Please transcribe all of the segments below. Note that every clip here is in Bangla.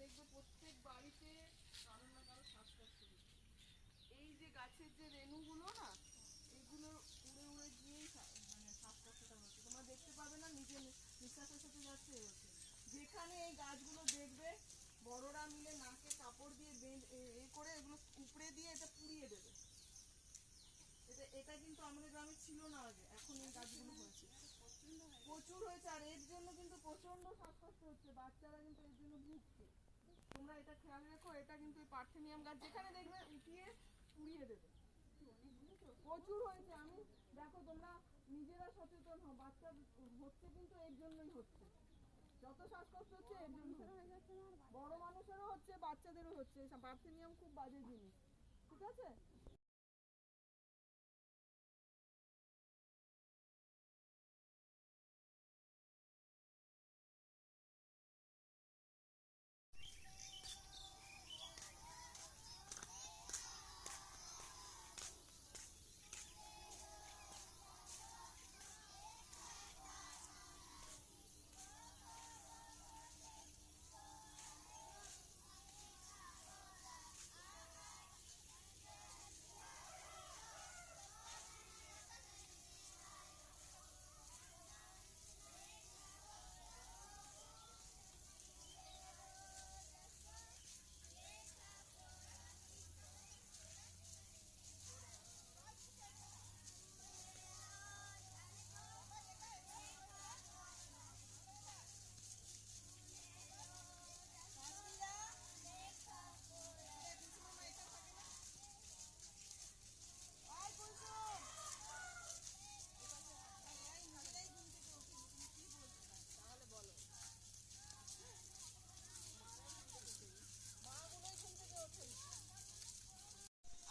দেখবে প্রত্যেক বাড়িতে কারো না কারো শ্বাসকষ্ট হচ্ছে। এই যে গাছের যে রেণুগুলো না, এইগুলো উড়ে উড়ে গিয়েই মানে শ্বাসকষ্টটা হচ্ছে। তোমরা দেখতে পাবে না, নিজে নিঃশ্বাসের সাথে যাচ্ছে হচ্ছে। যেখানে এই গাছগুলো দেখবে বড়রা মিলে নাকে কাপড় দিয়ে এ করে এগুলো উপড়ে দিয়ে এটা পুড়িয়ে দেবে। এটা কিন্তু আমাদের গ্রামে ছিল না আগে, এখন এই গাছগুলো হয়েছে, প্রচুর হয়েছে। আর এর জন্য কিন্তু প্রচন্ড শ্বাসকষ্ট হচ্ছে, বাচ্চারা কিন্তু এর জন্য ভুগছে। তোমরা এটা খেয়াল রেখো, এটা কিন্তু পার্থেনিয়াম গাছ যেখানে দেখবে উঠিয়ে পুড়িয়ে দেবে। প্রচুর হয়েছে। আমি দেখো, তোমরা নিজেরা সচেতন হও, বাচ্চা হচ্ছে কিন্তু এর জন্যই হচ্ছে। যত শ্বাসকষ্ট হচ্ছে এর জন্য, বড় মানুষেরও হচ্ছে, বাচ্চাদেরও হচ্ছে। পার্থেনিয়াম খুব বাজে জিনিস, ঠিক আছে?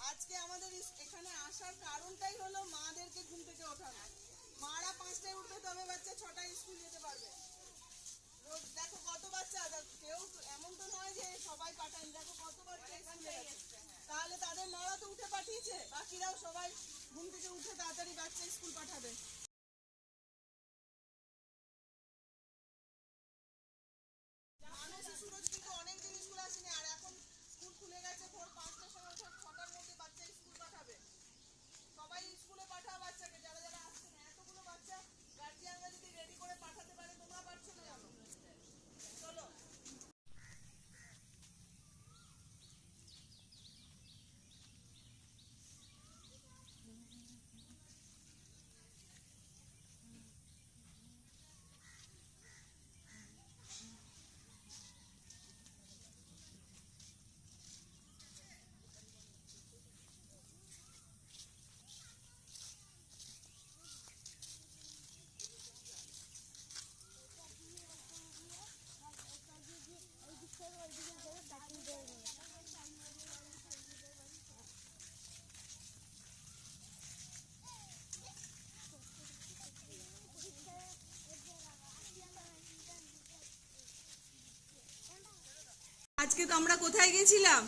আজকে আমাদের এখানে আসার কারণটাই হলো মাদেরকে ঘুম থেকে ওঠানো। মারা 5টায় উঠবে, তবে বাচ্চা 6টায় স্কুল যেতে পারবে। দেখো কত বাচ্চা, কেউ এমন তো নয় যে সবাই পাঠান, দেখো কত বাচ্চা স্কুলে গেছে। তাহলে তাদের মারা তো উঠে পাঠিয়েছে, বাকিরাও সবাই ঘুম থেকে উঠে তাড়াতাড়ি বাচ্চা স্কুল পাঠাবে। সুরজ কিন্তু অনেকদিন স্কুল আসেনি, আর এখন স্কুল খুলে গেছে। ভোর 5টার সময় 6টার মধ্যে বাচ্চা স্কুল পাঠাবে। সবাই স্কুলে পাঠাও বাচ্চাকে, যারা যারা আসছে না। এতগুলো বাচ্চা গার্জিয়ানরা যদি রেডি করে পাঠাতে পারে, তোমরা পারছো না জানো? চলো। আজকে তো আমরা কোথায় গেছিলাম?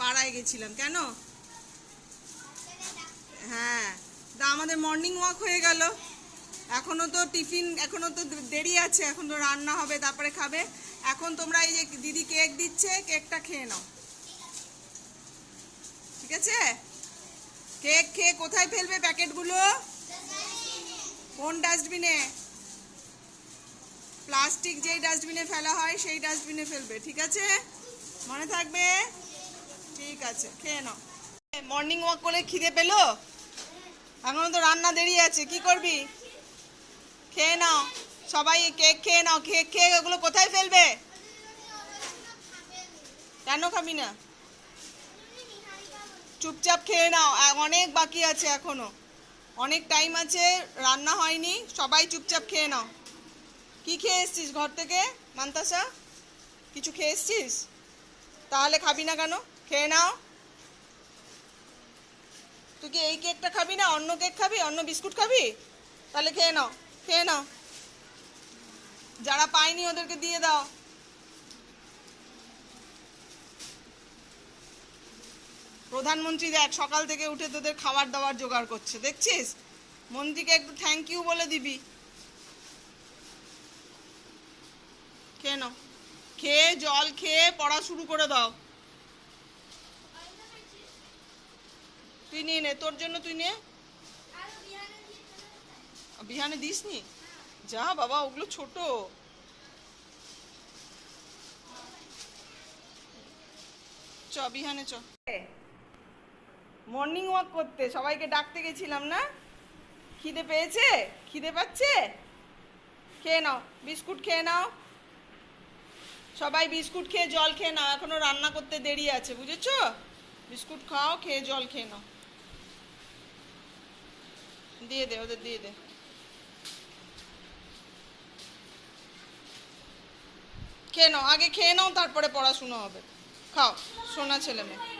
পাড়ায় গেছিলাম। কেন? হ্যাঁ, তা আমাদের মর্নিং ওয়াক হয়ে গেল। এখনো তো টিফিন, এখনো তো দেরি আছে, এখন তো রান্না হবে, তারপরে খাবে। এখন তোমরা এই যে দিদি কেক দিচ্ছে, কেকটা খেয়ে নাও, ঠিক আছে? কেক খেয়ে কোথায় ফেলবে প্যাকেটগুলো? কোন ডাস্টবিনে? প্লাস্টিক যেই ডাস্টবিনে ফেলা হয় সেই ডাস্টবিনে ফেলবে, ঠিক আছে? মনে থাকবে? ঠিক আছে, খেয়ে নাও। মর্নিং ওয়াক করে খিদে পেলো? এখনো তো রান্না দেরি আছে, কি করবি? খেয়ে নাও সবাই, কেক খেয়ে নাও। কেক খেয়ে ওগুলো কোথায় ফেলবে? কেন খাবি না? চুপচাপ খেয়ে নাও, অনেক বাকি আছে, এখনো অনেক টাইম আছে, রান্না হয়নি। সবাই চুপচাপ খেয়ে নাও। কি খেয়ে এসছিস ঘর থেকে মান্তাসা? কিছু খেয়ে এসছিস? তাহলে খাবি না কেন? খেয়ে নাও। তুই কি এই কেকটা খাবি না, অন্য কেক খাবি, অন্য বিস্কুট খাবি? তাহলে খেয়ে নাও, খেয়ে নাও। যারা পায়নি ওদেরকে দিয়ে দাও। প্রধানমন্ত্রী দেখ সকাল থেকে উঠে তোদের খাবার দাবার জোগাড় করছে, দেখছিস? মন্ত্রীকে একটু থ্যাংক ইউ বলে দিবি। খেয়ে নাও। খেয়ে জল খেয়ে পড়া শুরু করে দাও। তুই নিয়ে নে, তোর জন্য তুই নে। বিহানে দিসনি? যা বাবা, ওগুলো ছোট। চ বিহানে চ। মর্নিং ওয়াক করতে সবাইকে ডাকতে গেছিলাম না? খিদে পেয়েছে? খিদে পাচ্ছে? খেয়ে নাও, বিস্কুট খেয়ে নাও। সবাই বিস্কুট খেয়ে জল খেয়ে নাও, এখনো রান্না করতে দেরি আছে, বুঝেছো? বিস্কুট খাও, খেয়ে জল খেয়ে নাও। দিয়ে দে, ওদের দিয়ে দে। খেয়ে নাও, আগে খেয়ে নাও, তারপরে পড়াশুনো হবে। খাও, সোনা ছেলে মেয়ে।